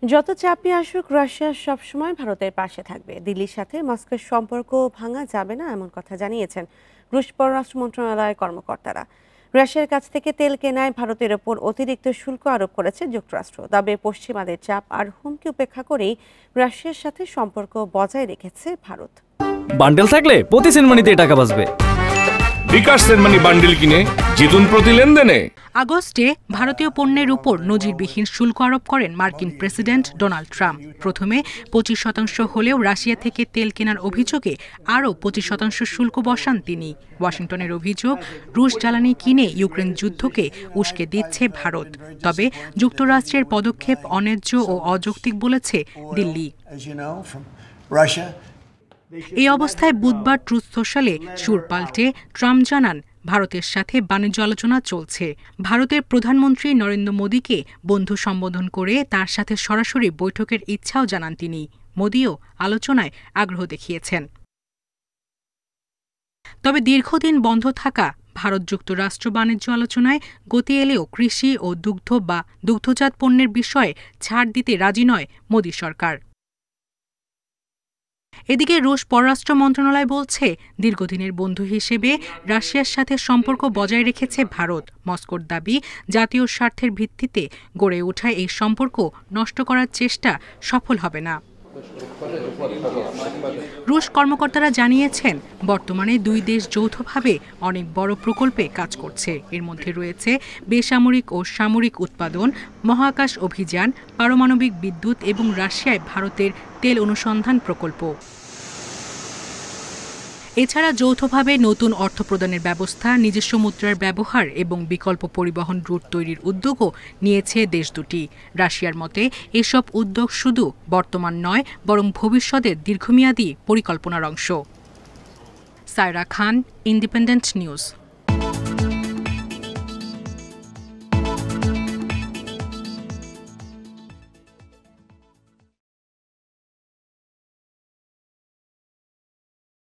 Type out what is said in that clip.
যত চাপই আসুক রাশিয়া সবসময় ভারতের পাশে থাকবে। দিল্লির সাথে মস্কোর সম্পর্ক ভাঙা যাবে না এমন কথা জানিয়েছেন রুশ পররাষ্ট্র মন্ত্রণালয়ের কর্মকর্তারা। রাশিয়ার কাছ থেকে তেল কেনায় ভারতের ওপর অতিরিক্ত শুল্ক আরোপ করেছে যুক্তরাষ্ট্র। তবে পশ্চিমাদের চাপ আর হুমকি উপেক্ষা করেই রাশিয়ার সাথে সম্পর্ক বজায় রেখেছে ভারত। বান্ডেল থাকলে প্রতি সেনমানিতে টাকা বাঁচবে। বিকাশ সেনমানি বান্ডেল কিনে জিতুন প্রতি লেনদেনে। আগস্টে ভারতীয় পণ্যের উপর নজিরবিহীন শুল্ক আরোপ করেন মার্কিন প্রেসিডেন্ট ডোনাল্ড ট্রাম্প। প্রথমে 25% হলেও রাশিয়া থেকে তেল কেনার অভিযোগে আরও 25% শুল্ক বসান তিনি। ওয়াশিংটনের অভিযোগ, রুশ জ্বালানি কিনে ইউক্রেন যুদ্ধকে উস্কে দিচ্ছে ভারত। তবে যুক্তরাষ্ট্রের পদক্ষেপ অন্যায্য ও অযৌক্তিক বলেছে দিল্লি। এই অবস্থায় বুধবার ট্রুথ সোশ্যালে সুর পাল্টে ট্রাম্প জানান, ভারতের সাথে বাণিজ্য আলোচনা চলছে। ভারতের প্রধানমন্ত্রী নরেন্দ্র মোদীকে বন্ধু সম্বোধন করে তার সাথে সরাসরি বৈঠকের ইচ্ছাও জানান তিনি। মোদীও আলোচনায় আগ্রহ দেখিয়েছেন। তবে দীর্ঘদিন বন্ধ থাকা ভারত যুক্তরাষ্ট্র বাণিজ্য আলোচনায় গতি এলেও কৃষি ও দুগ্ধ বা দুগ্ধজাত পণ্যের বিষয়ে ছাড় দিতে রাজি নয় মোদী সরকার। এদিকে রুশ পররাষ্ট্র মন্ত্রণালয় বলছে, দীর্ঘদিনের বন্ধু হিসেবে রাশিয়ার সাথে সম্পর্ক বজায় রেখেছে ভারত। মস্কোর দাবি, জাতীয় স্বার্থের ভিত্তিতে গড়ে ওঠা এই সম্পর্ক নষ্ট করার চেষ্টা সফল হবে না। রুশ কর্মকর্তারা জানিয়েছেন, বর্তমানে দুই দেশ যৌথভাবে অনেক বড় প্রকল্পে কাজ করছে। এর মধ্যে রয়েছে বেসামরিক ও সামরিক উৎপাদন, মহাকাশ অভিযান, পারমাণবিক বিদ্যুৎ এবং রাশিয়ায় ভারতের তেল অনুসন্ধান প্রকল্প। এছাড়া যৌথভাবে নতুন অর্থ প্রদানের ব্যবস্থা, নিজস্ব মুদ্রার ব্যবহার এবং বিকল্প পরিবহন রুট তৈরির উদ্যোগও নিয়েছে দেশ দুটি। রাশিয়ার মতে এসব উদ্যোগ শুধু বর্তমান নয়, বরং ভবিষ্যতের দীর্ঘমেয়াদী পরিকল্পনার অংশ। সায়রা খান, ইন্ডিপেন্ডেন্ট নিউজ।